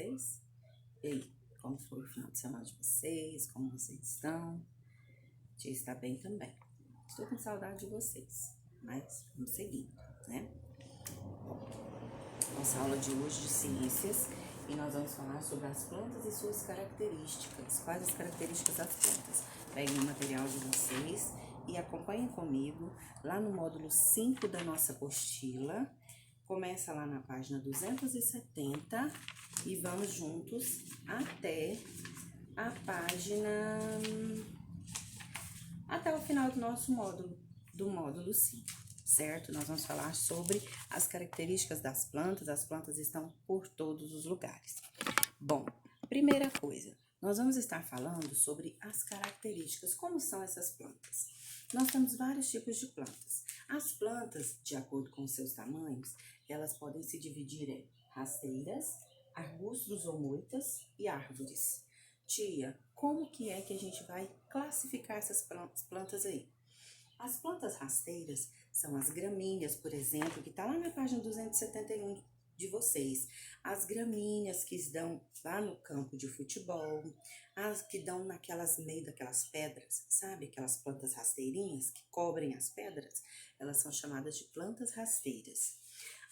vocês? E aí, como foi o final de semana de vocês? Como vocês estão? A tia está bem também. Estou com saudade de vocês, mas vamos seguindo, né? Nossa aula de hoje de ciências e nós vamos falar sobre as plantas e suas características. Quais as características das plantas? Peguem o material de vocês e acompanhem comigo lá no módulo 5 da nossa apostila. Começa lá na página 270 e vamos juntos até a página... até o final do nosso módulo, do módulo 5, certo? Nós vamos falar sobre as características das plantas. As plantas estão por todos os lugares. Bom, primeira coisa, nós vamos estar falando sobre as características. Como são essas plantas? Nós temos vários tipos de plantas. As plantas, de acordo com seus tamanhos, elas podem se dividir em rasteiras, arbustos ou moitas e árvores. Tia, como que é que a gente vai classificar essas plantas aí? As plantas rasteiras são as gramíneas, por exemplo, que está lá na página 271 de vocês. As gramíneas que dão lá no campo de futebol, as que dão naquelas meio daquelas pedras, sabe? Aquelas plantas rasteirinhas que cobrem as pedras, elas são chamadas de plantas rasteiras.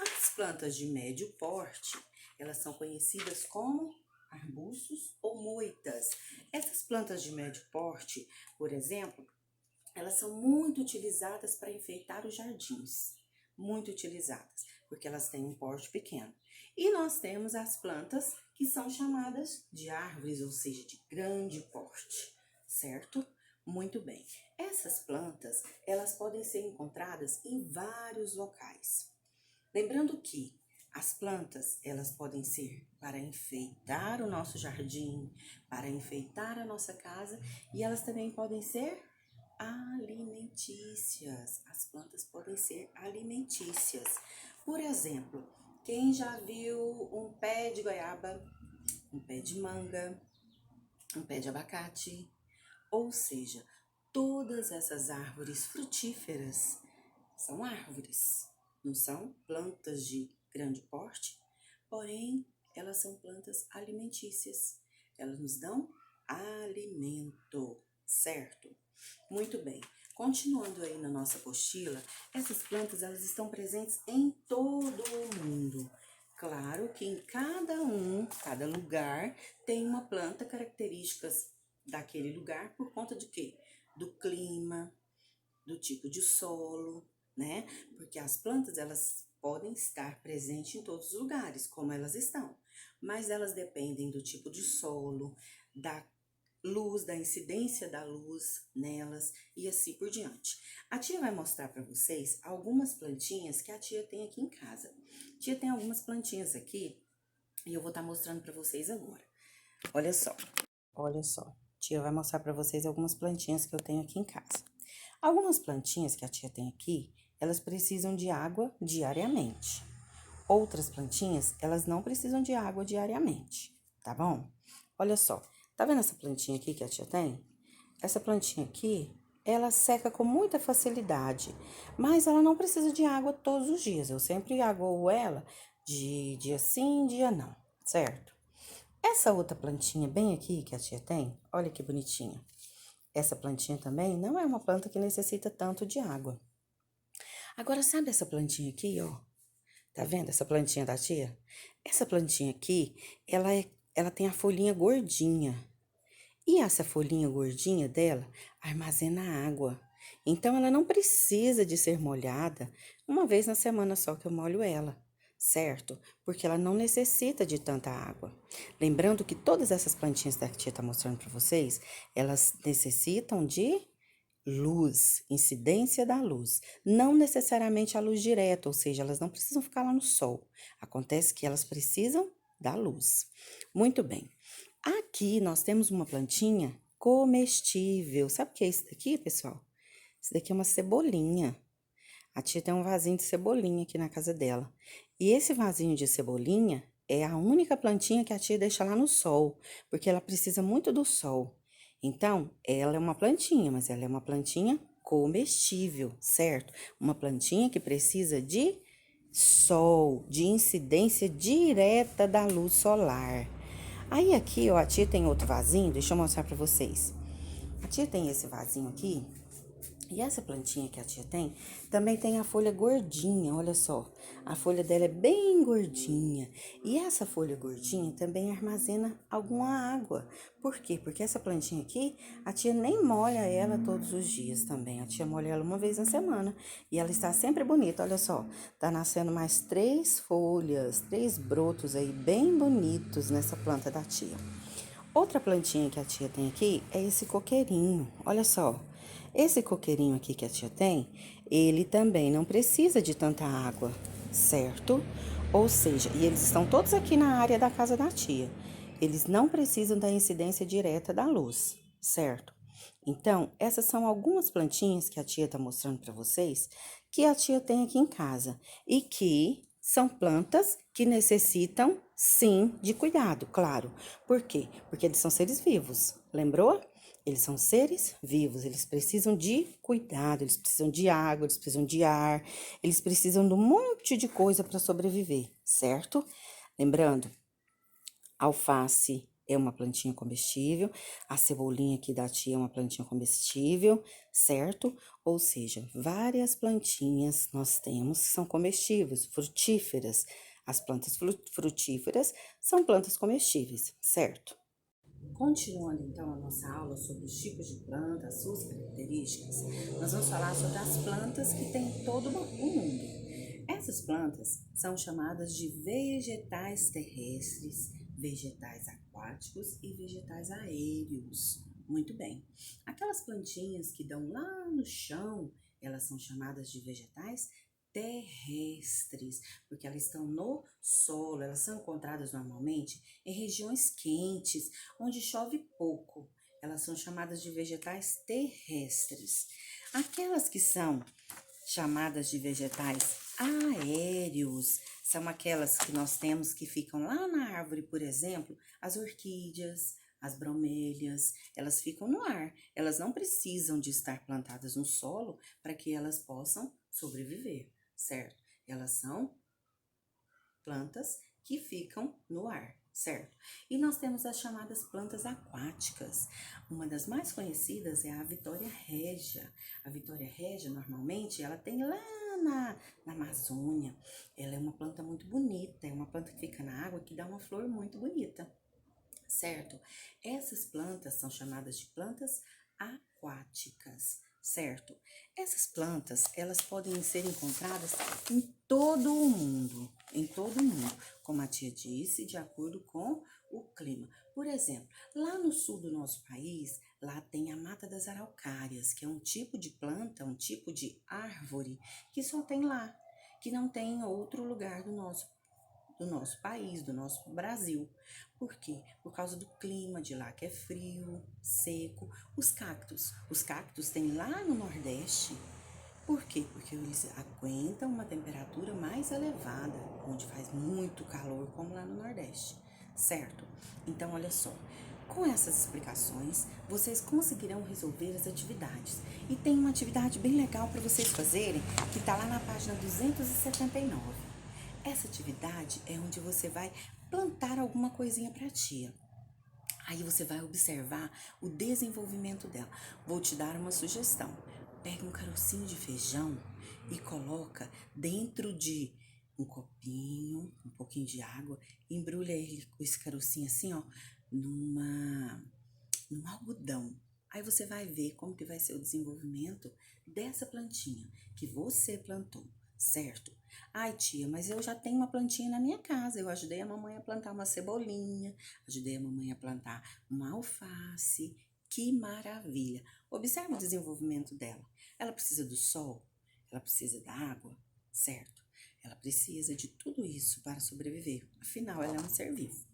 As plantas de médio porte, elas são conhecidas como arbustos ou moitas. Essas plantas de médio porte, por exemplo, elas são muito utilizadas para enfeitar os jardins. Muito utilizadas, porque elas têm um porte pequeno. E nós temos as plantas que são chamadas de árvores, ou seja, de grande porte, certo? Muito bem. Essas plantas, elas podem ser encontradas em vários locais. Lembrando que as plantas, elas podem ser para enfeitar o nosso jardim, para enfeitar a nossa casa, e elas também podem ser alimentícias. As plantas podem ser alimentícias. Por exemplo, quem já viu um pé de goiaba, um pé de manga, um pé de abacate? Ou seja, todas essas árvores frutíferas são árvores, não são plantas de grande porte, porém elas são plantas alimentícias. Elas nos dão alimento, certo? Muito bem. Continuando aí na nossa apostila, essas plantas elas estão presentes em todo o mundo. Claro que em cada lugar tem uma planta características daquele lugar por conta de quê? Do clima, do tipo de solo, né? Porque as plantas elas podem estar presentes em todos os lugares, como elas estão, mas elas dependem do tipo de solo, da luz, da incidência da luz nelas e assim por diante. A tia vai mostrar para vocês algumas plantinhas que a tia tem aqui em casa. A tia tem algumas plantinhas aqui e eu vou estar mostrando para vocês agora. Olha só. A tia vai mostrar para vocês algumas plantinhas que eu tenho aqui em casa. Algumas plantinhas que a tia tem aqui, elas precisam de água diariamente. Outras plantinhas, elas não precisam de água diariamente, tá bom? Olha só, tá vendo essa plantinha aqui que a tia tem? Essa plantinha aqui, ela seca com muita facilidade, mas ela não precisa de água todos os dias. Eu sempre agoo ela de dia sim, dia não, certo? Essa outra plantinha bem aqui que a tia tem, olha que bonitinha. Essa plantinha também não é uma planta que necessita tanto de água. Agora, sabe essa plantinha aqui, ó? Tá vendo essa plantinha da tia? Essa plantinha aqui, ela tem a folhinha gordinha. E essa folhinha gordinha dela armazena água. Então, ela não precisa de ser molhada uma vez na semana só que eu molho ela, certo? Porque ela não necessita de tanta água. Lembrando que todas essas plantinhas que a tia tá mostrando para vocês, elas necessitam de luz, incidência da luz. Não necessariamente a luz direta, ou seja, elas não precisam ficar lá no sol. Acontece que elas precisam da luz. Muito bem. Aqui nós temos uma plantinha comestível. Sabe o que é isso daqui, pessoal? Isso daqui é uma cebolinha. A tia tem um vasinho de cebolinha aqui na casa dela. E esse vasinho de cebolinha é a única plantinha que a tia deixa lá no sol, porque ela precisa muito do sol. Então, ela é uma plantinha, mas ela é uma plantinha comestível, certo? Uma plantinha que precisa de sol, de incidência direta da luz solar. Aí aqui, ó, a tia tem outro vasinho, deixa eu mostrar pra vocês. A tia tem esse vasinho aqui. E essa plantinha que a tia tem, também tem a folha gordinha, olha só. A folha dela é bem gordinha. E essa folha gordinha também armazena alguma água. Por quê? Porque essa plantinha aqui, a tia nem molha ela todos os dias também. A tia molha ela uma vez na semana. E ela está sempre bonita, olha só. Tá nascendo mais 3 folhas, 3 brotos aí bem bonitos nessa planta da tia. Outra plantinha que a tia tem aqui é esse coqueirinho. Olha só. Esse coqueirinho aqui que a tia tem, ele também não precisa de tanta água, certo? Ou seja, e eles estão todos aqui na área da casa da tia. Eles não precisam da incidência direta da luz, certo? Então, essas são algumas plantinhas que a tia está mostrando para vocês que a tia tem aqui em casa e que são plantas que necessitam, sim, de cuidado, claro. Por quê? Porque eles são seres vivos, lembrou? Eles são seres vivos, eles precisam de cuidado, eles precisam de água, eles precisam de ar, eles precisam de um monte de coisa para sobreviver, certo? Lembrando, alface é uma plantinha comestível, a cebolinha aqui da tia é uma plantinha comestível, certo? Ou seja, várias plantinhas nós temos que são comestíveis, frutíferas. As plantas frutíferas são plantas comestíveis, certo? Continuando então a nossa aula sobre os tipos de plantas, suas características, nós vamos falar sobre as plantas que tem em todo o mundo. Essas plantas são chamadas de vegetais terrestres, vegetais aquáticos e vegetais aéreos. Muito bem. Aquelas plantinhas que dão lá no chão, elas são chamadas de vegetais terrestres, porque elas estão no solo, elas são encontradas normalmente em regiões quentes, onde chove pouco. Elas são chamadas de vegetais terrestres. Aquelas que são chamadas de vegetais aéreos são aquelas que nós temos que ficam lá na árvore, por exemplo, as orquídeas, as bromélias, elas ficam no ar. Elas não precisam de estar plantadas no solo para que elas possam sobreviver, certo? Elas são plantas que ficam no ar, certo? E nós temos as chamadas plantas aquáticas. Uma das mais conhecidas é a Vitória Régia. A Vitória Régia, normalmente, ela tem lá na Amazônia. Ela é uma planta muito bonita, é uma planta que fica na água que dá uma flor muito bonita, certo? Essas plantas são chamadas de plantas aquáticas, certo? Essas plantas, elas podem ser encontradas em todo o mundo, como a tia disse, de acordo com o clima. Por exemplo, lá no sul do nosso país, lá tem a Mata das Araucárias, que é um tipo de planta, um tipo de árvore que só tem lá, que não tem em outro lugar do nosso país, do nosso Brasil. Por quê? Por causa do clima de lá, que é frio, seco. Os cactos tem lá no Nordeste. Por quê? Porque eles aguentam uma temperatura mais elevada, onde faz muito calor, como lá no Nordeste, certo? Então, olha só, com essas explicações, vocês conseguirão resolver as atividades. E tem uma atividade bem legal para vocês fazerem, que está lá na página 279. Essa atividade é onde você vai plantar alguma coisinha para a tia. Aí você vai observar o desenvolvimento dela. Vou te dar uma sugestão. Pega um carocinho de feijão e coloca dentro de um copinho, um pouquinho de água, embrulha ele com esse carocinho assim, ó, num algodão. Aí você vai ver como que vai ser o desenvolvimento dessa plantinha que você plantou, certo? Ai, tia, mas eu já tenho uma plantinha na minha casa. Eu ajudei a mamãe a plantar uma cebolinha, ajudei a mamãe a plantar uma alface. Que maravilha! Observe o desenvolvimento dela. Ela precisa do sol, ela precisa da água, certo? Ela precisa de tudo isso para sobreviver. Afinal, ela é um ser vivo,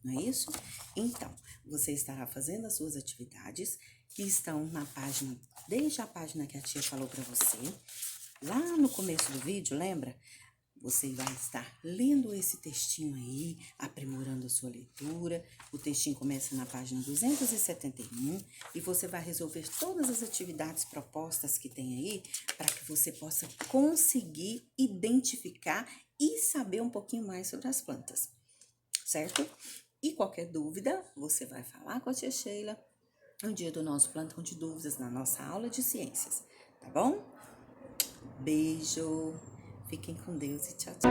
não é isso? Então, você estará fazendo as suas atividades que estão na página, desde a página que a tia falou para você. Lá no começo do vídeo, lembra? Você vai estar lendo esse textinho aí, aprimorando a sua leitura. O textinho começa na página 271 e você vai resolver todas as atividades propostas que tem aí para que você possa conseguir identificar e saber um pouquinho mais sobre as plantas, certo? E qualquer dúvida, você vai falar com a tia Sheila no dia do nosso plantão de dúvidas, na nossa aula de ciências, tá bom? Beijo, fiquem com Deus e tchau, tchau.